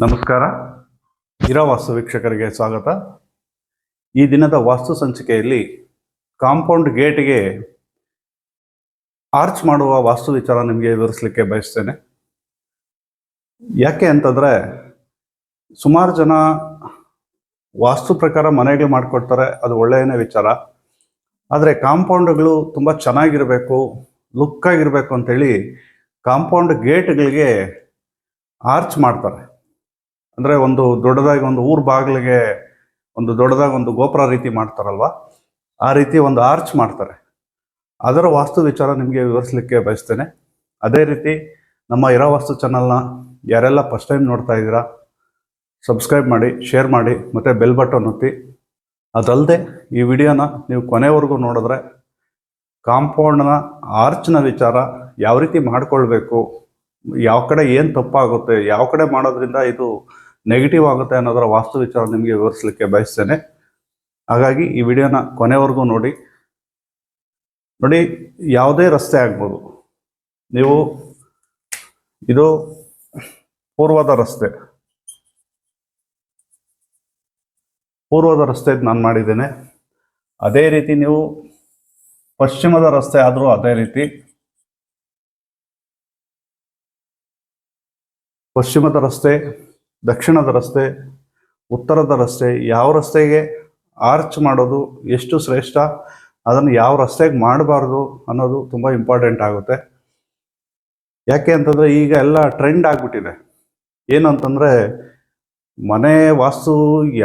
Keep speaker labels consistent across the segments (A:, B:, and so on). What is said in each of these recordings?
A: ನಮಸ್ಕಾರ. ಇರಾ ವಾಸ್ತು ವೀಕ್ಷಕರಿಗೆ ಸ್ವಾಗತ. ಈ ದಿನದ ವಾಸ್ತು ಸಂಚಿಕೆಯಲ್ಲಿ ಕಾಂಪೌಂಡ್ ಗೇಟ್ಗೆ ಆರ್ಚ್ ಮಾಡುವ ವಾಸ್ತು ವಿಚಾರ ನಿಮಗೆ ವಿವರಿಸಲಿಕ್ಕೆ ಬಯಸ್ತೇನೆ. ಯಾಕೆ ಅಂತಂದರೆ, ಸುಮಾರು ಜನ ವಾಸ್ತು ಪ್ರಕಾರ ಮನೆಗಳು ಮಾಡಿಕೊಡ್ತಾರೆ, ಅದು ಒಳ್ಳೆಯನೇ ವಿಚಾರ. ಆದರೆ ಕಾಂಪೌಂಡ್ಗಳು ತುಂಬ ಚೆನ್ನಾಗಿರಬೇಕು, ಲುಕ್ ಆಗಿರಬೇಕು ಅಂತೇಳಿ ಕಾಂಪೌಂಡ್ ಗೇಟ್ಗಳಿಗೆ ಆರ್ಚ್ ಮಾಡ್ತಾರೆ. ಅಂದರೆ ಒಂದು ದೊಡ್ಡದಾಗಿ ಒಂದು ಊರು ಬಾಗಿಲಿಗೆ ಒಂದು ದೊಡ್ಡದಾಗಿ ಒಂದು ಗೋಪುರ ರೀತಿ ಮಾಡ್ತಾರಲ್ವ, ಆ ರೀತಿ ಒಂದು ಆರ್ಚ್ ಮಾಡ್ತಾರೆ. ಅದರ ವಾಸ್ತು ವಿಚಾರ ನಿಮಗೆ ವಿವರಿಸಲಿಕ್ಕೆ ಬಯಸ್ತೇನೆ. ಅದೇ ರೀತಿ ನಮ್ಮ ಇರಾ ವಾಸ್ತು ಚಾನಲ್ನ ಯಾರೆಲ್ಲ ಫಸ್ಟ್ ಟೈಮ್ ನೋಡ್ತಾ ಇದ್ದೀರಾ, ಸಬ್ಸ್ಕ್ರೈಬ್ ಮಾಡಿ, ಶೇರ್ ಮಾಡಿ, ಮತ್ತು ಬೆಲ್ ಬಟನ್ ಒತ್ತಿ. ಅದಲ್ಲದೆ ಈ ವಿಡಿಯೋನ ನೀವು ಕೊನೆವರೆಗೂ ನೋಡಿದ್ರೆ ಕಾಂಪೌಂಡ್ನ ಆರ್ಚ್ನ ವಿಚಾರ ಯಾವ ರೀತಿ ಮಾಡಿಕೊಳ್ಬೇಕು, ಯಾವ ಕಡೆ ಏನು ತಪ್ಪಾಗುತ್ತೆ, ಯಾವ ಕಡೆ ಮಾಡೋದ್ರಿಂದ ಇದು ನೆಗೆಟಿವ್ ಆಗುತ್ತೆ ಅನ್ನೋದರ ವಾಸ್ತು ವಿಚಾರ ನಿಮಗೆ ವಿವರಿಸಲಿಕ್ಕೆ ಬಯಸ್ತೇನೆ. ಹಾಗಾಗಿ ಈ ವಿಡಿಯೋನ ಕೊನೆವರೆಗೂ ನೋಡಿ. ಯಾವುದೇ ರಸ್ತೆ ಆಗ್ಬೋದು, ನೀವು ಇದು ಪೂರ್ವದ ರಸ್ತೆ ನಾನು ಮಾಡಿದ್ದೇನೆ. ಅದೇ ರೀತಿ ನೀವು ಪಶ್ಚಿಮದ ರಸ್ತೆ ಆದರೂ ಅದೇ ರೀತಿ, ಪಶ್ಚಿಮದ ರಸ್ತೆ, ದಕ್ಷಿಣದ ರಸ್ತೆ, ಉತ್ತರದ ರಸ್ತೆ, ಯಾವ ರಸ್ತೆಗೆ ಆರ್ಚ್ ಮಾಡೋದು ಎಷ್ಟು ಶ್ರೇಷ್ಠ, ಅದನ್ನು ಯಾವ ರಸ್ತೆಗೆ ಮಾಡಬಾರ್ದು ಅನ್ನೋದು ತುಂಬ ಇಂಪಾರ್ಟೆಂಟ್ ಆಗುತ್ತೆ. ಯಾಕೆ ಅಂತಂದರೆ ಈಗ ಎಲ್ಲ ಟ್ರೆಂಡ್ ಆಗಿಬಿಟ್ಟಿದೆ. ಏನು ಅಂತಂದರೆ, ಮನೆ ವಾಸ್ತು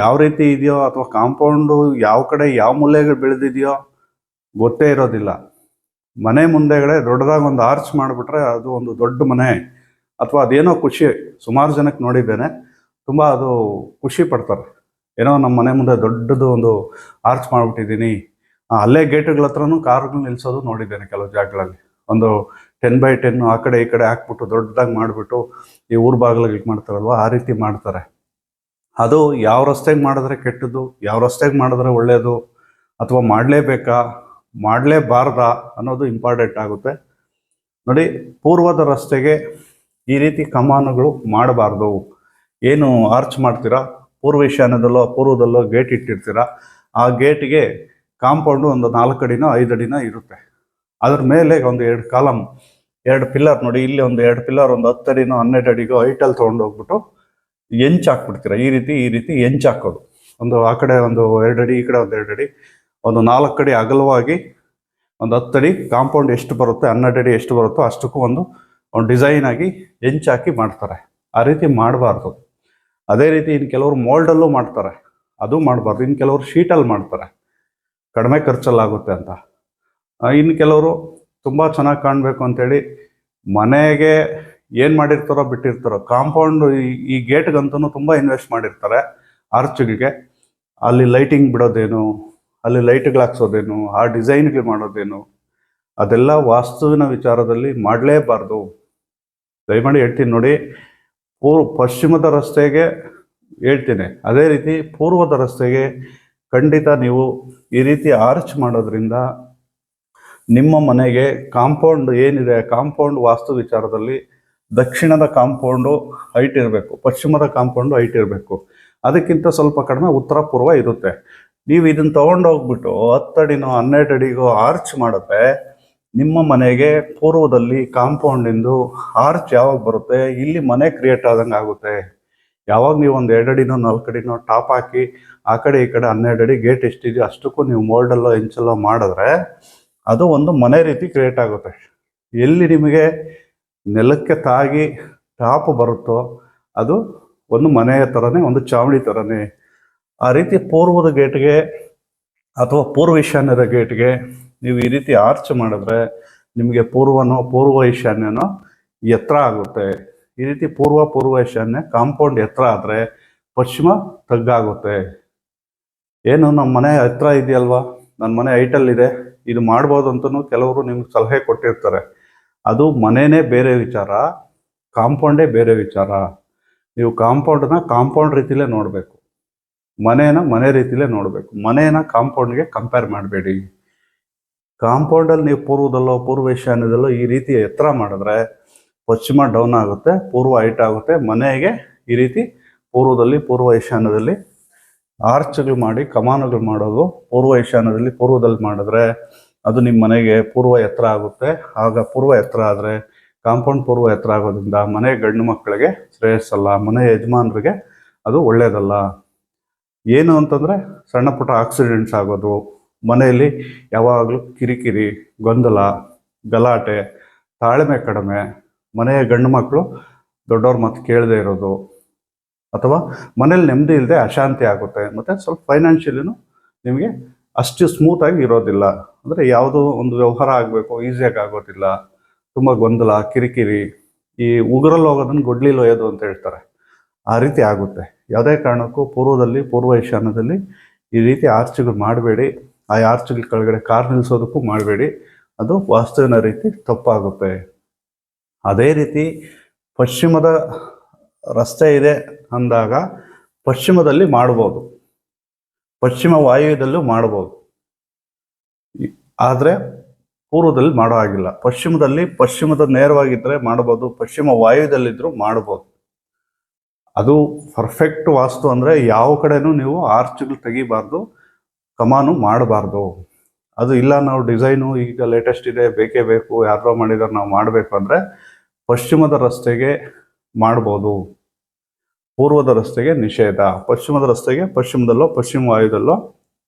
A: ಯಾವ ರೀತಿ ಇದೆಯೋ ಅಥವಾ ಕಾಂಪೌಂಡು ಯಾವ ಕಡೆ ಯಾವ ಮೂಲೆಗಳು ಬೆಳೆದಿದೆಯೋ ಗೊತ್ತೇ ಇರೋದಿಲ್ಲ. ಮನೆ ಮುಂದೆಗಡೆ ದೊಡ್ಡದಾಗಿ ಒಂದು ಆರ್ಚ್ ಮಾಡಿಬಿಟ್ರೆ ಅದು ಒಂದು ದೊಡ್ಡ ಮನೆ, ಅಥವಾ ಅದೇನೋ ಖುಷಿ. ಸುಮಾರು ಜನಕ್ಕೆ ನೋಡಿದ್ದೇನೆ, ತುಂಬ ಅದು ಖುಷಿ ಪಡ್ತಾರೆ. ಏನೋ ನಮ್ಮ ಮನೆ ಮುಂದೆ ದೊಡ್ಡದು ಒಂದು ಆರ್ಚ್ ಮಾಡಿಬಿಟ್ಟಿದ್ದೀನಿ. ಅಲ್ಲೇ ಗೇಟ್ಗಳ ಹತ್ರನೂ ಕಾರ್ಗಳು ನಿಲ್ಲಿಸೋದು ನೋಡಿದ್ದೇನೆ ಕೆಲವು ಜಾಗಗಳಲ್ಲಿ. ಒಂದು 10x10 ಆ ಕಡೆ ಈ ಕಡೆ ಹಾಕ್ಬಿಟ್ಟು ದೊಡ್ಡದಾಗಿ ಮಾಡಿಬಿಟ್ಟು ಈ ಊರು ಬಾಗಿಲಿಗೆ ಮಾಡ್ತಾರಲ್ವ, ಆ ರೀತಿ ಮಾಡ್ತಾರೆ. ಅದು ಯಾವ ರಸ್ತೆಗೆ ಮಾಡಿದ್ರೆ ಕೆಟ್ಟದ್ದು, ಯಾವ ರಸ್ತೆಗೆ ಮಾಡಿದ್ರೆ ಒಳ್ಳೆಯದು, ಅಥವಾ ಮಾಡಲೇಬೇಕಾ ಮಾಡಲೇಬಾರ್ದಾ ಅನ್ನೋದು ಇಂಪಾರ್ಟೆಂಟ್ ಆಗುತ್ತೆ. ಪೂರ್ವದ ರಸ್ತೆಗೆ ಈ ರೀತಿ ಕಮಾನುಗಳು ಮಾಡಬಾರ್ದು. ಏನು ಆರ್ಚ್ ಮಾಡ್ತೀರಾ, ಪೂರ್ವ ಈಶಾನ್ಯದಲ್ಲೋ ಪೂರ್ವದಲ್ಲೋ ಗೇಟ್ ಇಟ್ಟಿರ್ತೀರ, ಆ ಗೇಟ್ಗೆ ಕಾಂಪೌಂಡು ಒಂದು 4 ಅಡಿನೋ 5 ಅಡಿನೋ ಇರುತ್ತೆ. ಅದ್ರ ಮೇಲೆ ಒಂದು 2 ಕಾಲಮ್, 2 ಪಿಲ್ಲರ್ ಇಲ್ಲಿ ಒಂದು 2 ಪಿಲ್ಲರ್ ಒಂದು 10 ಅಡಿನೋ 12 ಅಡಿಗೋ ಹೈಟಲ್ಲಿ ತೊಗೊಂಡು ಹೋಗ್ಬಿಟ್ಟು ಎಂಚ್ ಹಾಕ್ಬಿಡ್ತೀರ. ಈ ರೀತಿ ಎಂಚ್ ಹಾಕೋದು. ಒಂದು ಆ ಕಡೆ ಒಂದು 2 ಅಡಿ, ಈ ಕಡೆ ಒಂದು 2 ಅಡಿ, ಒಂದು 4 ಅಡಿ ಅಗಲವಾಗಿ ಒಂದು 10 ಅಡಿ ಕಾಂಪೌಂಡ್ ಎಷ್ಟು ಬರುತ್ತೆ, 12 ಅಡಿ ಎಷ್ಟು ಬರುತ್ತೋ ಅಷ್ಟಕ್ಕೂ ಒಂದು ಡಿಸೈನ್ ಆಗಿ ಎಂಚ್ ಹಾಕಿ ಮಾಡ್ತಾರೆ. ಆ ರೀತಿ ಮಾಡಬಾರ್ದು. ಅದೇ ರೀತಿ ಇನ್ನು ಕೆಲವರು ಮೋಲ್ಡಲ್ಲೂ ಮಾಡ್ತಾರೆ, ಅದು ಮಾಡಬಾರ್ದು. ಇನ್ನು ಕೆಲವರು ಶೀಟಲ್ಲಿ ಮಾಡ್ತಾರೆ, ಕಡಿಮೆ ಖರ್ಚಲ್ಲಾಗುತ್ತೆ ಅಂತ. ಇನ್ನು ಕೆಲವರು ತುಂಬ ಚೆನ್ನಾಗಿ ಕಾಣಬೇಕು ಅಂತೇಳಿ ಮನೆಗೆ ಏನು ಮಾಡಿರ್ತಾರೋ ಬಿಟ್ಟಿರ್ತಾರೋ, ಕಾಂಪೌಂಡು ಈ ಗೇಟ್ಗಂತೂ ತುಂಬ ಇನ್ವೆಸ್ಟ್ ಮಾಡಿರ್ತಾರೆ. ಆರ್ಚ್ಗೆ ಅಲ್ಲಿ ಲೈಟಿಂಗ್ ಬಿಡೋದೇನು, ಅಲ್ಲಿ ಲೈಟ್ಗಳು ಹಾಕ್ಸೋದೇನು, ಆ ಡಿಸೈನ್ಗಳು ಮಾಡೋದೇನು, ಅದೆಲ್ಲ ವಾಸ್ತುವಿನ ವಿಚಾರದಲ್ಲಿ ಮಾಡಲೇಬಾರ್ದು. ದಯಮಾಡಿ ಹೇಳ್ತೀನಿ. ಪಶ್ಚಿಮದ ರಸ್ತೆಗೆ ಹೇಳ್ತೀನಿ, ಅದೇ ರೀತಿ ಪೂರ್ವದ ರಸ್ತೆಗೆ ಖಂಡಿತ ನೀವು ಈ ರೀತಿ ಆರ್ಚ್ ಮಾಡೋದ್ರಿಂದ ನಿಮ್ಮ ಮನೆಗೆ ಕಾಂಪೌಂಡ್ ಏನಿದೆ, ಕಾಂಪೌಂಡ್ ವಾಸ್ತು ವಿಚಾರದಲ್ಲಿ ದಕ್ಷಿಣದ ಕಾಂಪೌಂಡು ಹೈಟ್ ಇರಬೇಕು, ಪಶ್ಚಿಮದ ಕಾಂಪೌಂಡು ಹೈಟ್ ಇರಬೇಕು. ಅದಕ್ಕಿಂತ ಸ್ವಲ್ಪ ಕಡಿಮೆ ಉತ್ತರ ಪೂರ್ವ ಇರುತ್ತೆ. ನೀವು ಇದನ್ನು ತೊಗೊಂಡೋಗ್ಬಿಟ್ಟು 10 ಅಡಿನೋ 12 ಅಡಿಗೋ ಆರ್ಚ್ ಮಾಡಿದ್ರೆ ನಿಮ್ಮ ಮನೆಗೆ ಪೂರ್ವದಲ್ಲಿ ಕಾಂಪೌಂಡಿಂದು ಆರ್ಚ್ ಯಾವಾಗ ಬರುತ್ತೆ, ಇಲ್ಲಿ ಮನೆ ಕ್ರಿಯೇಟ್ ಆದಂಗೆ ಆಗುತ್ತೆ. ಯಾವಾಗ ನೀವು ಒಂದು 2 ಅಡಿನೋ 4 ಅಡಿನೋ ಟಾಪ್ ಹಾಕಿ ಆ ಕಡೆ ಈ ಕಡೆ 12 ಅಡಿ ಗೇಟ್ ಎಷ್ಟಿದೆಯೋ ಅಷ್ಟಕ್ಕೂ ನೀವು ಮೋಲ್ಡಲ್ಲೋ ಎಂಚಲ್ಲೋ ಮಾಡಿದ್ರೆ ಅದು ಒಂದು ಮನೆ ರೀತಿ ಕ್ರಿಯೇಟ್ ಆಗುತ್ತೆ. ಎಲ್ಲಿ ನಿಮಗೆ ನೆಲಕ್ಕೆ ತಾಗಿ ಟಾಪ್ ಬರುತ್ತೋ ಅದು ಒಂದು ಮನೆಯ ಥರನೇ, ಒಂದು ಚಾವಣಿ ಥರನೇ. ಆ ರೀತಿ ಪೂರ್ವದ ಗೇಟ್ಗೆ ಅಥವಾ ಪೂರ್ವ ಈಶಾನ್ಯದ ಗೇಟ್ಗೆ ನೀವು ಈ ರೀತಿ ಆರ್ಚ್ ಮಾಡಿದ್ರೆ ನಿಮಗೆ ಪೂರ್ವ ಈಶಾನ್ಯನೋ ಎತ್ತರ ಆಗುತ್ತೆ. ಈ ರೀತಿ ಪೂರ್ವ ಈಶಾನ್ಯ ಕಾಂಪೌಂಡ್ ಎತ್ತರ ಆದರೆ ಪಶ್ಚಿಮ ತಗ್ಗಾಗುತ್ತೆ. ಏನು ನಮ್ಮ ಮನೆ ಎತ್ತರ ಇದೆಯಲ್ವಾ, ನನ್ನ ಮನೆ ಹೈಟಲ್ಲಿದೆ, ಇದು ಮಾಡ್ಬೋದು ಅಂತಲೂ ಕೆಲವರು ನಿಮ್ಗೆ ಸಲಹೆ ಕೊಟ್ಟಿರ್ತಾರೆ. ಅದು ಮನೆಯೇ ಬೇರೆ ವಿಚಾರ, ಕಾಂಪೌಂಡೇ ಬೇರೆ ವಿಚಾರ. ನೀವು ಕಾಂಪೌಂಡನ್ನ ಕಾಂಪೌಂಡ್ ರೀತಿಲೇ ನೋಡಬೇಕು, ಮನೆ ರೀತಿಲೇ ನೋಡಬೇಕು. ಮನೆಯನ್ನು ಕಾಂಪೌಂಡ್ಗೆ ಕಂಪೇರ್ ಮಾಡಬೇಡಿ. ಕಾಂಪೌಂಡಲ್ಲಿ ನೀವು ಪೂರ್ವದಲ್ಲೋ ಪೂರ್ವ ಈಶಾನ್ಯದಲ್ಲೋ ಈ ರೀತಿ ಎತ್ತರ ಮಾಡಿದ್ರೆ ಪಶ್ಚಿಮ ಡೌನ್ ಆಗುತ್ತೆ, ಪೂರ್ವ ಹೈಟ್ ಆಗುತ್ತೆ. ಮನೆಗೆ ಈ ರೀತಿ ಪೂರ್ವದಲ್ಲಿ, ಪೂರ್ವ ಈಶಾನ್ಯದಲ್ಲಿ ಆರ್ಚ್ಗಳು ಮಾಡಿ ಕಮಾನುಗಳು ಮಾಡೋದು. ಪೂರ್ವ ಈಶಾನ್ಯದಲ್ಲಿ ಪೂರ್ವದಲ್ಲಿ ಮಾಡಿದ್ರೆ ಅದು ನಿಮ್ಮ ಮನೆಗೆ ಪೂರ್ವ ಎತ್ತರ ಆಗುತ್ತೆ. ಆಗ ಪೂರ್ವ ಎತ್ತರ ಆದರೆ ಕಾಂಪೌಂಡ್ ಪೂರ್ವ ಎತ್ತರ ಆಗೋದ್ರಿಂದ ಮನೆ ಗಂಡು ಮಕ್ಕಳಿಗೆ ಶ್ರೇಯಸ್ಸಲ್ಲ, ಮನೆ ಯಜಮಾನರಿಗೆ ಅದು ಒಳ್ಳೆಯದಲ್ಲ. ಏನು ಅಂತಂದರೆ ಸಣ್ಣ ಪುಟ್ಟ ಆಕ್ಸಿಡೆಂಟ್ಸ್ ಆಗೋದು, ಮನೆಯಲ್ಲಿ ಯಾವಾಗಲೂ ಕಿರಿಕಿರಿ, ಗೊಂದಲ, ಗಲಾಟೆ, ತಾಳ್ಮೆ ಕಡಿಮೆ, ಮನೆಯ ಗಂಡು ಮಕ್ಕಳು ದೊಡ್ಡವ್ರ ಮಾತು ಕೇಳದೇ ಇರೋದು, ಅಥವಾ ಮನೇಲಿ ನೆಮ್ಮದಿ ಇಲ್ಲದೆ ಅಶಾಂತಿ ಆಗುತ್ತೆ. ಮತ್ತು ಸ್ವಲ್ಪ ಫೈನಾನ್ಷಿಯಲಿನೂ ನಿಮಗೆ ಅಷ್ಟು ಸ್ಮೂತಾಗಿ ಇರೋದಿಲ್ಲ. ಅಂದರೆ ಯಾವುದೋ ಒಂದು ವ್ಯವಹಾರ ಆಗಬೇಕು ಈಸಿಯಾಗಿ ಆಗೋದಿಲ್ಲ, ತುಂಬ ಗೊಂದಲ, ಕಿರಿಕಿರಿ, ಈ ಉಗುರಲ್ಲಿ ಹೋಗೋದನ್ನು ಗೊಡ್ಲಿಲಿ ಒಯ್ಯೋದು ಅಂತ ಹೇಳ್ತಾರೆ, ಆ ರೀತಿ ಆಗುತ್ತೆ. ಯಾವುದೇ ಕಾರಣಕ್ಕೂ ಪೂರ್ವದಲ್ಲಿ, ಪೂರ್ವ ಈಶಾನ್ಯದಲ್ಲಿ ಈ ರೀತಿ ಆರ್ಚ್ಗಳು ಮಾಡಬೇಡಿ. ಆ ಆರ್ಚ್ಗಳ ಕೆಳಗಡೆ ಕಾರ್ ನಿಲ್ಲಿಸೋದಕ್ಕೂ ಮಾಡಬೇಡಿ, ಅದು ವಾಸ್ತುವಿನ ರೀತಿ ತಪ್ಪಾಗುತ್ತೆ. ಅದೇ ರೀತಿ ಪಶ್ಚಿಮದ ರಸ್ತೆ ಇದೆ ಅಂದಾಗ ಪಶ್ಚಿಮದಲ್ಲಿ ಮಾಡ್ಬೋದು, ಪಶ್ಚಿಮ ವಾಯುವ್ಯದಲ್ಲೂ ಮಾಡ್ಬೋದು. ಆದರೆ ಪೂರ್ವದಲ್ಲಿ ಮಾಡೋ ಆಗಿಲ್ಲ. ಪಶ್ಚಿಮದಲ್ಲಿ ಪಶ್ಚಿಮದ ನೇರವಾಗಿದ್ದರೆ ಮಾಡ್ಬೋದು, ಪಶ್ಚಿಮ ವಾಯುವ್ಯದಲ್ಲಿದ್ದರೂ ಮಾಡ್ಬೋದು. ಅದು ಪರ್ಫೆಕ್ಟ್ ವಾಸ್ತು ಅಂದರೆ ಯಾವ ಕಡೆನೂ ನೀವು ಆರ್ಚ್ಗಳು ತೆಗಿಬಾರ್ದು, ಕಮಾನು ಮಾಡಬಾರ್ದು. ಅದು ಇಲ್ಲ ನಾವು ಡಿಸೈನು ಈಗ ಲೇಟೆಸ್ಟ್ ಇದೆ ಬೇಕೇ ಬೇಕು, ಯಾರೋ ಮಾಡಿದಾರೆ ನಾವು ಮಾಡಬೇಕು ಅಂದರೆ ಪಶ್ಚಿಮದ ರಸ್ತೆಗೆ ಮಾಡ್ಬೋದು, ಪೂರ್ವದ ರಸ್ತೆಗೆ ನಿಷೇಧ. ಪಶ್ಚಿಮದ ರಸ್ತೆಗೆ ಪಶ್ಚಿಮದಲ್ಲೋ ಪಶ್ಚಿಮ ವಾಯುದಲ್ಲೋ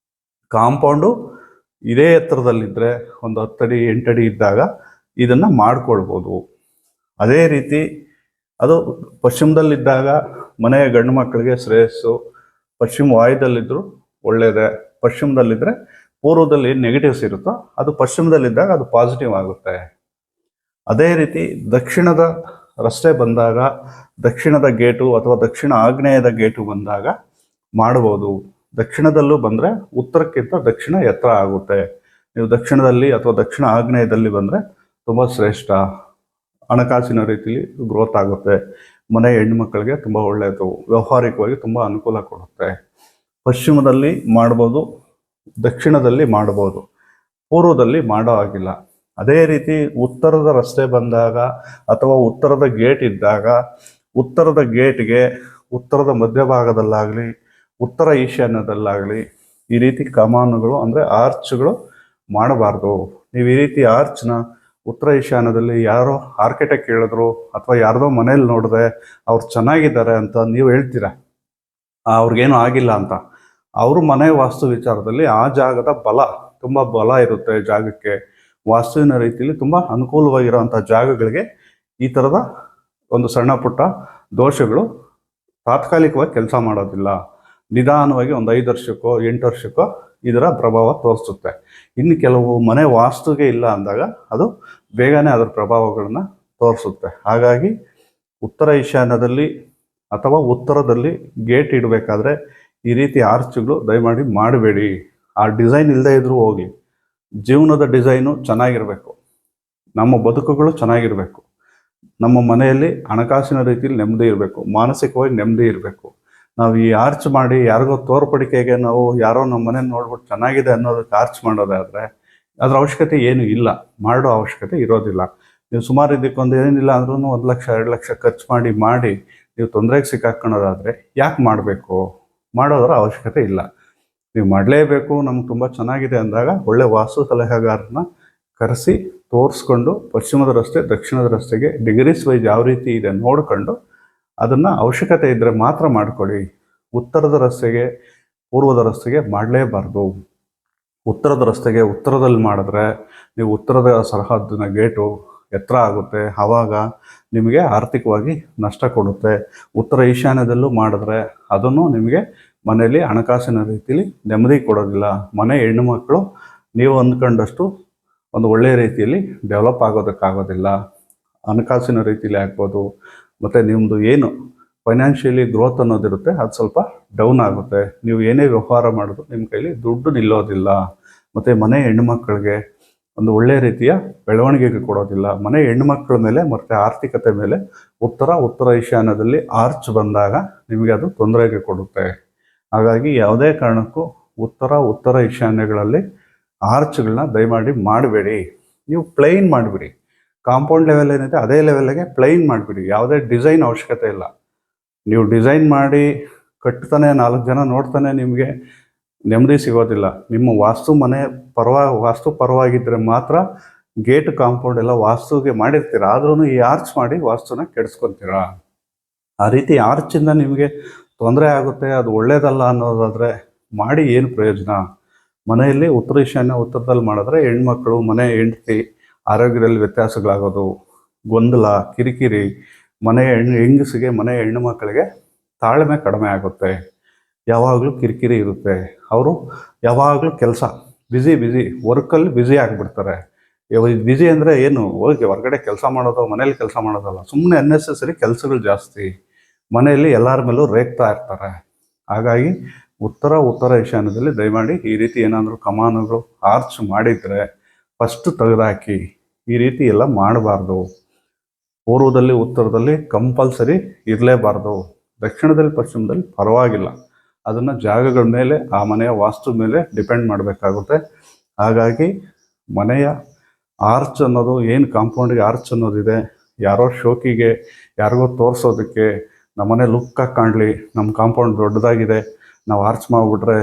A: ಕಾಂಪೌಂಡು ಇದೇ ಎತ್ತರದಲ್ಲಿದ್ದರೆ ಒಂದು 10 ಅಡಿ 8 ಅಡಿ ಇದ್ದಾಗ ಇದನ್ನು ಮಾಡ್ಕೊಳ್ಬೋದು. ಅದೇ ರೀತಿ ಅದು ಪಶ್ಚಿಮದಲ್ಲಿದ್ದಾಗ ಮನೆಯ ಗಂಡು ಮಕ್ಕಳಿಗೆ ಶ್ರೇಯಸ್ಸು, ಪಶ್ಚಿಮ ವಾಯುದಲ್ಲಿದ್ದರೂ ಒಳ್ಳೆಯದೇ. ಪಶ್ಚಿಮದಲ್ಲಿದ್ದರೆ ಪೂರ್ವದಲ್ಲಿ ಏನು ನೆಗೆಟಿವ್ಸ್ ಇರುತ್ತೋ ಅದು ಪಶ್ಚಿಮದಲ್ಲಿದ್ದಾಗ ಅದು ಪಾಸಿಟಿವ್ ಆಗುತ್ತೆ. ಅದೇ ರೀತಿ ದಕ್ಷಿಣದ ರಸ್ತೆ ಬಂದಾಗ, ದಕ್ಷಿಣದ ಗೇಟು ಅಥವಾ ದಕ್ಷಿಣ ಆಗ್ನೇಯದ ಗೇಟು ಬಂದಾಗ ಮಾಡ್ಬೋದು. ದಕ್ಷಿಣದಲ್ಲೂ ಬಂದರೆ ಉತ್ತರಕ್ಕಿಂತ ದಕ್ಷಿಣ ಎತ್ತರ ಆಗುತ್ತೆ. ನೀವು ದಕ್ಷಿಣದಲ್ಲಿ ಅಥವಾ ದಕ್ಷಿಣ ಆಗ್ನೇಯದಲ್ಲಿ ಬಂದರೆ ತುಂಬ ಶ್ರೇಷ್ಠ, ಹಣಕಾಸಿನ ರೀತಿಯಲ್ಲಿ ಗ್ರೋತ್ ಆಗುತ್ತೆ, ಮನೆ ಹೆಣ್ಮಕ್ಳಿಗೆ ತುಂಬ ಒಳ್ಳೆಯದು, ವ್ಯಾವಹಾರಿಕವಾಗಿ ತುಂಬ ಅನುಕೂಲ ಕೊಡುತ್ತೆ. ಪಶ್ಚಿಮದಲ್ಲಿ ಮಾಡ್ಬೋದು, ದಕ್ಷಿಣದಲ್ಲಿ ಮಾಡ್ಬೋದು, ಪೂರ್ವದಲ್ಲಿ ಮಾಡೋ ಆಗಿಲ್ಲ. ಅದೇ ರೀತಿ ಉತ್ತರದ ರಸ್ತೆ ಬಂದಾಗ ಅಥವಾ ಉತ್ತರದ ಗೇಟ್ ಇದ್ದಾಗ ಉತ್ತರದ ಗೇಟ್ಗೆ ಉತ್ತರದ ಮಧ್ಯಭಾಗದಲ್ಲಾಗಲಿ ಉತ್ತರ ಈಶಾನ್ಯದಲ್ಲಾಗಲಿ ಈ ರೀತಿ ಕಮಾನುಗಳು ಅಂದರೆ ಆರ್ಚ್ಗಳು ಮಾಡಬಾರ್ದು. ನೀವು ಈ ರೀತಿ ಆರ್ಚ್ನ ಉತ್ತರ ಈಶಾನ್ಯದಲ್ಲಿ ಯಾರೋ ಆರ್ಕಿಟೆಕ್ಟ್ ಹೇಳಿದ್ರು ಅಥವಾ ಯಾರ್ದೋ ಮನೇಲಿ ನೋಡಿದೆ ಅವ್ರು ಚೆನ್ನಾಗಿದ್ದಾರೆ ಅಂತ ನೀವು ಹೇಳ್ತೀರ, ಅವ್ರಿಗೇನು ಆಗಿಲ್ಲ ಅಂತ. ಅವರು ಮನೆ ವಾಸ್ತು ವಿಚಾರದಲ್ಲಿ ಆ ಜಾಗದ ಬಲ ತುಂಬ ಬಲ ಇರುತ್ತೆ, ಜಾಗಕ್ಕೆ ವಾಸ್ತುವಿನ ರೀತಿಯಲ್ಲಿ ತುಂಬ ಅನುಕೂಲವಾಗಿರೋವಂಥ ಜಾಗಗಳಿಗೆ ಈ ಥರದ ಒಂದು ಸಣ್ಣ ಪುಟ್ಟ ದೋಷಗಳು ತಾತ್ಕಾಲಿಕವಾಗಿ ಕೆಲಸ ಮಾಡೋದಿಲ್ಲ. ನಿಧಾನವಾಗಿ ಒಂದು 5 ವರ್ಷಕ್ಕೋ 8 ವರ್ಷಕ್ಕೋ ಇದರ ಪ್ರಭಾವ ತೋರಿಸುತ್ತೆ. ಇನ್ನು ಕೆಲವು ಮನೆ ವಾಸ್ತುಗೆ ಇಲ್ಲ ಅಂದಾಗ ಅದು ಬೇಗನೆ ಅದರ ಪ್ರಭಾವಗಳನ್ನು ತೋರಿಸುತ್ತೆ. ಹಾಗಾಗಿ ಉತ್ತರ ಈಶಾನ್ಯದಲ್ಲಿ ಅಥವಾ ಉತ್ತರದಲ್ಲಿ ಗೇಟ್ ಇಡಬೇಕಾದ್ರೆ ಈ ರೀತಿ ಆರ್ಚ್ಗಳು ದಯಮಾಡಿ ಮಾಡಬೇಡಿ. ಆ ಡಿಸೈನ್ ಇಲ್ಲದೆ ಇದ್ರೂ ಹೋಗಿ, ಜೀವನದ ಡಿಸೈನು ಚೆನ್ನಾಗಿರಬೇಕು, ನಮ್ಮ ಬದುಕುಗಳು ಚೆನ್ನಾಗಿರಬೇಕು, ನಮ್ಮ ಮನೆಯಲ್ಲಿ ಹಣಕಾಸಿನ ರೀತಿಯಲ್ಲಿ ನೆಮ್ಮದಿ ಇರಬೇಕು, ಮಾನಸಿಕವಾಗಿ ನೆಮ್ಮದಿ ಇರಬೇಕು. ನಾವು ಈ ಆರ್ಚ್ ಮಾಡಿ ಯಾರಿಗೋ ತೋರ್ಪಡಿಕೆಗೆ ನಾವು ಯಾರೋ ನಮ್ಮ ಮನೆ ನೋಡ್ಬಿಟ್ಟು ಚೆನ್ನಾಗಿದೆ ಅನ್ನೋದಕ್ಕೆ ಆರ್ಚ್ ಮಾಡೋದಾದರೆ ಅದರ ಅವಶ್ಯಕತೆ ಏನೂ ಇಲ್ಲ, ಮಾಡೋ ಅವಶ್ಯಕತೆ ಇರೋದಿಲ್ಲ. ನೀವು ಸುಮಾರು ಇದಕ್ಕೊಂದು ಏನಿಲ್ಲ ಅಂದ್ರೂ 1 ಲಕ್ಷ 2 ಲಕ್ಷ ಖರ್ಚು ಮಾಡಿ ನೀವು ತೊಂದರೆಗೆ ಸಿಕ್ಕಾಕೊಳ್ಳೋದಾದರೆ ಯಾಕೆ ಮಾಡಬೇಕು? ಮಾಡೋದರ ಅವಶ್ಯಕತೆ ಇಲ್ಲ. ನೀವು ಮಾಡಲೇಬೇಕು, ನಮ್ಗೆ ತುಂಬ ಚೆನ್ನಾಗಿದೆ ಅಂದಾಗ ಒಳ್ಳೆ ವಾಸ್ತು ಸಲಹೆಗಾರನ ಕರೆಸಿ ತೋರಿಸ್ಕೊಂಡು ಪಶ್ಚಿಮದ ರಸ್ತೆ ದಕ್ಷಿಣದ ರಸ್ತೆಗೆ ಡಿಗ್ರೀಸ್ ವೈಸ್ ಯಾವ ರೀತಿ ಇದೆ ನೋಡಿಕೊಂಡು ಅದನ್ನು ಅವಶ್ಯಕತೆ ಇದ್ದರೆ ಮಾತ್ರ ಮಾಡಿಕೊಡಿ. ಉತ್ತರದ ರಸ್ತೆಗೆ ಪೂರ್ವದ ರಸ್ತೆಗೆ ಮಾಡಲೇಬಾರ್ದು. ಉತ್ತರದ ರಸ್ತೆಗೆ ಉತ್ತರದಲ್ಲಿ ಮಾಡಿದ್ರೆ ನೀವು ಉತ್ತರದ ಸರಹದ್ದಿನ ಗೇಟು ಎತ್ತರ ಆಗುತ್ತೆ, ಆವಾಗ ನಿಮಗೆ ಆರ್ಥಿಕವಾಗಿ ನಷ್ಟ ಕೊಡುತ್ತೆ. ಉತ್ತರ ಈಶಾನ್ಯದಲ್ಲೂ ಮಾಡಿದ್ರೆ ಅದನ್ನು ನಿಮಗೆ ಮನೆಯಲ್ಲಿ ಹಣಕಾಸಿನ ರೀತಿಯಲ್ಲಿ ನೆಮ್ಮದಿ ಕೊಡೋದಿಲ್ಲ. ಮನೆ ಹೆಣ್ಣುಮಕ್ಕಳು ನೀವು ಅಂದ್ಕೊಂಡಷ್ಟು ಒಂದು ಒಳ್ಳೆಯ ರೀತಿಯಲ್ಲಿ ಡೆವಲಪ್ ಆಗೋದಕ್ಕಾಗೋದಿಲ್ಲ. ಹಣಕಾಸಿನ ರೀತಿಯಲ್ಲಿ ಆಗ್ಬೋದು, ಮತ್ತು ನಿಮ್ಮದು ಏನು ಫೈನಾನ್ಷಿಯಲಿ ಗ್ರೋತ್ ಅನ್ನೋದಿರುತ್ತೆ ಅದು ಸ್ವಲ್ಪ ಡೌನ್ ಆಗುತ್ತೆ. ನೀವು ಏನೇ ವ್ಯವಹಾರ ಮಾಡಿದ್ರು ನಿಮ್ಮ ಕೈಲಿ ದುಡ್ಡು ನಿಲ್ಲೋದಿಲ್ಲ. ಮತ್ತು ಮನೆ ಹೆಣ್ಣುಮಕ್ಕಳಿಗೆ ಒಂದು ಒಳ್ಳೆಯ ರೀತಿಯ ಬೆಳವಣಿಗೆಗೆ ಕೊಡೋದಿಲ್ಲ. ಮನೆ ಹೆಣ್ಣುಮಕ್ಕಳ ಮೇಲೆ ಮತ್ತು ಆರ್ಥಿಕತೆ ಮೇಲೆ ಉತ್ತರ ಈಶಾನ್ಯದಲ್ಲಿ ಆರ್ಚ್ ಬಂದಾಗ ನಿಮಗೆ ಅದು ತೊಂದರೆಗೆ ಕೊಡುತ್ತೆ. ಹಾಗಾಗಿ ಯಾವುದೇ ಕಾರಣಕ್ಕೂ ಉತ್ತರ ಈಶಾನ್ಯಗಳಲ್ಲಿ ಆರ್ಚ್ಗಳನ್ನ ದಯಮಾಡಿ ಮಾಡಬೇಡಿ. ನೀವು ಪ್ಲೈನ್ ಮಾಡಿಬಿಡಿ. ಕಾಂಪೌಂಡ್ ಲೆವೆಲ್ ಏನಿದೆ ಅದೇ ಲೆವೆಲ್ಗೆ ಪ್ಲೈನ್ ಮಾಡಿಬಿಡಿ. ಯಾವುದೇ ಡಿಸೈನ್ ಅವಶ್ಯಕತೆ ಇಲ್ಲ. ನೀವು ಡಿಸೈನ್ ಮಾಡಿ ಕಟ್ತಾನೆ 4 ಜನ ನೋಡ್ತಾನೆ ನಿಮಗೆ ನೆಮ್ಮದಿ ಸಿಗೋದಿಲ್ಲ. ನಿಮ್ಮ ವಾಸ್ತು ಪರವಾಗಿದ್ದರೆ ಮಾತ್ರ ಗೇಟ್ ಕಾಂಪೌಂಡ್ ಎಲ್ಲ ವಾಸ್ತುಗೆ ಮಾಡಿರ್ತೀರ, ಆದ್ರೂ ಈ ಆರ್ಚ್ ಮಾಡಿ ವಾಸ್ತುನ ಕೆಡಿಸ್ಕೊತೀರಾ. ಆ ರೀತಿ ಆರ್ಚಿಂದ ನಿಮಗೆ ತೊಂದರೆ ಆಗುತ್ತೆ, ಅದು ಒಳ್ಳೇದಲ್ಲ ಅನ್ನೋದಾದರೆ ಮಾಡಿ ಏನು ಪ್ರಯೋಜನ? ಮನೆಯಲ್ಲಿ ಉತ್ತರದಲ್ಲಿ ಮಾಡಿದ್ರೆ ಹೆಣ್ಮಕ್ಳು, ಮನೆ ಹೆಂಡತಿ ಆರೋಗ್ಯದಲ್ಲಿ ವ್ಯತ್ಯಾಸಗಳಾಗೋದು, ಗೊಂದಲ, ಕಿರಿಕಿರಿ, ಹೆಂಗಸಿಗೆ, ಹೆಣ್ಣು ಮಕ್ಕಳಿಗೆ ತಾಳ್ಮೆ ಕಡಿಮೆ ಆಗುತ್ತೆ, ಯಾವಾಗಲೂ ಕಿರಿಕಿರಿ ಇರುತ್ತೆ, ಅವರು ಯಾವಾಗಲೂ ಕೆಲಸ ಬ್ಯುಸಿ ವರ್ಕಲ್ಲಿ ಬ್ಯುಸಿ ಆಗಿಬಿಡ್ತಾರೆ. ಬ್ಯುಸಿ ಅಂದರೆ ಏನು, ಹೋಗಿ ಹೊರಗಡೆ ಕೆಲಸ ಮಾಡೋದು, ಮನೇಲಿ ಕೆಲಸ ಮಾಡೋದಲ್ಲ, ಸುಮ್ಮನೆ ಅನ್ನೆಸೆಸರಿ ಕೆಲಸಗಳು ಜಾಸ್ತಿ, ಮನೆಯಲ್ಲಿ ಎಲ್ಲರ ಮೇಲೂ ರೇಗ್ತಾ ಇರ್ತಾರೆ. ಹಾಗಾಗಿ ಉತ್ತರ ಈಶಾನ್ಯದಲ್ಲಿ ದಯಮಾಡಿ ಈ ರೀತಿ ಏನಾದರೂ ಕಮಾನುಗಳು ಆರ್ಚ್ ಮಾಡಿದರೆ ಫಸ್ಟ್ ತೆಗೆದುಹಾಕಿ. ಈ ರೀತಿ ಎಲ್ಲ ಮಾಡಬಾರ್ದು. ಪೂರ್ವದಲ್ಲಿ ಉತ್ತರದಲ್ಲಿ ಕಂಪಲ್ಸರಿ ಇರಲೇಬಾರ್ದು. ದಕ್ಷಿಣದಲ್ಲಿ ಪಶ್ಚಿಮದಲ್ಲಿ ಪರವಾಗಿಲ್ಲ, ಅದನ್ನು ಜಾಗಗಳ ಮೇಲೆ, ಆ ಮನೆಯ ವಾಸ್ತು ಮೇಲೆ ಡಿಪೆಂಡ್ ಮಾಡಬೇಕಾಗುತ್ತೆ. ಹಾಗಾಗಿ ಮನೆಯ ಆರ್ಚ್ ಅನ್ನೋದು ಏನು, ಕಾಂಪೌಂಡಿಗೆ ಆರ್ಚ್ ಅನ್ನೋದಿದೆ, ಯಾರೋ ಶೋಕಿಗೆ, ಯಾರಿಗೋ ತೋರಿಸೋದಕ್ಕೆ, ನಮ್ಮನೆ ಲುಕ್ಕಾಗಿ ಕಾಣಲಿ, ನಮ್ಮ ಕಾಂಪೌಂಡ್ ದೊಡ್ಡದಾಗಿದೆ, ನಾವು ಆರ್ಚ್ ಮಾಡಿಬಿಟ್ರೆ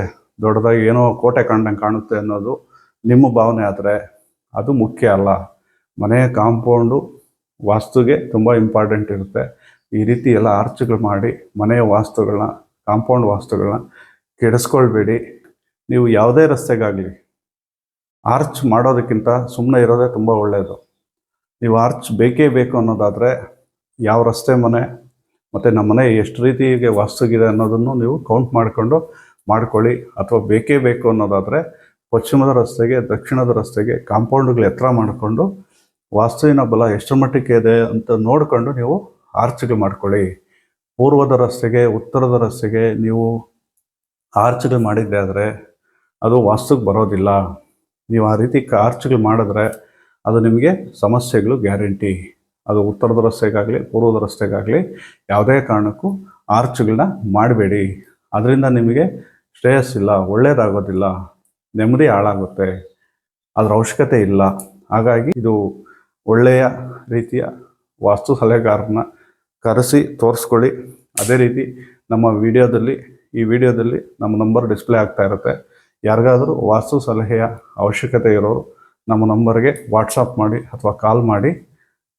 A: ದೊಡ್ಡದಾಗಿ ಏನೋ ಕೋಟೆ ಕಂಡಂಗೆ ಕಾಣುತ್ತೆ ಅನ್ನೋದು ನಿಮ್ಮ ಭಾವನೆ ಆದರೆ ಅದು ಮುಖ್ಯ ಅಲ್ಲ. ಮನೆಯ ಕಾಂಪೌಂಡು ವಾಸ್ತುಗೆ ತುಂಬ ಇಂಪಾರ್ಟೆಂಟ್ ಇರುತ್ತೆ. ಈ ರೀತಿ ಎಲ್ಲ ಆರ್ಚ್ಗಳು ಮಾಡಿ ಮನೆಯ ವಾಸ್ತುಗಳನ್ನ, ಕಾಂಪೌಂಡ್ ವಾಸ್ತುಗಳನ್ನ ಕೆಡಿಸ್ಕೊಳ್ಬೇಡಿ. ನೀವು ಯಾವುದೇ ರಸ್ತೆಗಾಗಲಿ ಆರ್ಚ್ ಮಾಡೋದಕ್ಕಿಂತ ಸುಮ್ಮನೆ ಇರೋದೇ ತುಂಬ ಒಳ್ಳೆಯದು. ನೀವು ಆರ್ಚ್ ಬೇಕೇ ಬೇಕು ಅನ್ನೋದಾದರೆ ಯಾವ ರಸ್ತೆ ಮನೆ ಮತ್ತು ನಮ್ಮ ಮನೆ ಎಷ್ಟು ರೀತಿಗೆ ವಾಸ್ತುಗಿದೆ ಅನ್ನೋದನ್ನು ನೀವು ಕೌಂಟ್ ಮಾಡ್ಕೊಳ್ಳಿ. ಅಥವಾ ಬೇಕೇ ಬೇಕು ಅನ್ನೋದಾದರೆ ಪಶ್ಚಿಮದ ರಸ್ತೆಗೆ, ದಕ್ಷಿಣದ ರಸ್ತೆಗೆ ಕಾಂಪೌಂಡ್ಗಳು ಎತ್ತರ ಮಾಡಿಕೊಂಡು ವಾಸ್ತುವಿನ ಬಲ ಎಷ್ಟರ ಮಟ್ಟಿಗೆ ಇದೆ ಅಂತ ನೋಡಿಕೊಂಡು ನೀವು ಆರ್ಚ್ಗಳು ಮಾಡ್ಕೊಳ್ಳಿ. ಪೂರ್ವದ ರಸ್ತೆಗೆ, ಉತ್ತರದ ರಸ್ತೆಗೆ ನೀವು ಆರ್ಚ್ಗಳು ಮಾಡಿದ್ದೆ ಆದರೆ ಅದು ವಾಸ್ತುಗೆ ಬರೋದಿಲ್ಲ. ನೀವು ಆ ರೀತಿ ಆರ್ಚ್ಗಳು ಮಾಡಿದ್ರೆ ಅದು ನಿಮಗೆ ಸಮಸ್ಯೆಗಳು ಗ್ಯಾರಂಟಿ. ಅದು ಉತ್ತರದ ರಸ್ತೆಗಾಗಲಿ, ಪೂರ್ವದ ರಸ್ತೆಗಾಗಲಿ ಯಾವುದೇ ಕಾರಣಕ್ಕೂ ಆರ್ಚ್ಗಳನ್ನ ಮಾಡಬೇಡಿ. ಅದರಿಂದ ನಿಮಗೆ ಶ್ರೇಯಸ್ಸಿಲ್ಲ, ಒಳ್ಳೆಯದಾಗೋದಿಲ್ಲ, ನೆಮ್ಮದಿ ಹಾಳಾಗುತ್ತೆ, ಅದರ ಅವಶ್ಯಕತೆ ಇಲ್ಲ. ಹಾಗಾಗಿ ಇದು ಒಳ್ಳೆಯ ರೀತಿಯ ವಾಸ್ತು ಸಲಹೆಗಾರನ ಕರೆಸಿ ತೋರಿಸ್ಕೊಳ್ಳಿ. ಅದೇ ರೀತಿ ನಮ್ಮ ಈ ವಿಡಿಯೋದಲ್ಲಿ ನಮ್ಮ ನಂಬರ್ ಡಿಸ್ಪ್ಲೇ ಆಗ್ತಾ ಇರುತ್ತೆ. ಯಾರಿಗಾದರೂ ವಾಸ್ತು ಸಲಹೆಯ ಅವಶ್ಯಕತೆ ಇರೋರು ನಮ್ಮ ನಂಬರ್ಗೆ ವಾಟ್ಸಪ್ ಮಾಡಿ ಅಥವಾ ಕಾಲ್ ಮಾಡಿ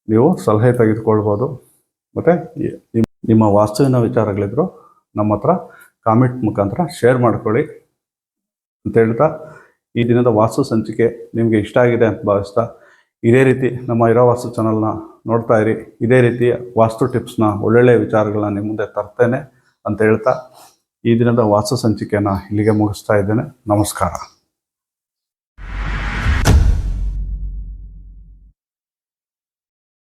A: ನೀವು ಸಲಹೆ ತೆಗೆದುಕೊಳ್ಬೋದು. ಮತ್ತು ನಿಮ್ಮ ವಾಸ್ತುವಿನ ವಿಚಾರಗಳಿದ್ರು ನಮ್ಮ ಹತ್ರ ಕಾಮೆಂಟ್ ಮುಖಾಂತರ ಶೇರ್ ಮಾಡ್ಕೊಳ್ಳಿ ಅಂತ ಹೇಳ್ತಾ, ಈ ದಿನದ ವಾಸ್ತು ಸಂಚಿಕೆ ನಿಮಗೆ ಇಷ್ಟ ಆಗಿದೆ ಅಂತ ಭಾವಿಸ್ತಾ, ಇದೇ ರೀತಿ ನಮ್ಮ ಇರೋ ವಾಸ್ತು ಚಾನಲ್ನ ನೋಡ್ತಾ ಇರಿ. ಇದೇ ರೀತಿಯ ವಾಸ್ತು ಟಿಪ್ಸ್ನ, ಒಳ್ಳೊಳ್ಳೆಯ ವಿಚಾರಗಳನ್ನ ನಿಮ್ಮ ಮುಂದೆ ತರ್ತೇನೆ ಅಂತ ಹೇಳ್ತಾ ಈ ದಿನದ ವಾಸ್ತು ಸಂಚಿಕೆಯನ್ನು ಇಲ್ಲಿಗೆ ಮುಗಿಸ್ತಾ ಇದ್ದೇನೆ. ನಮಸ್ಕಾರ.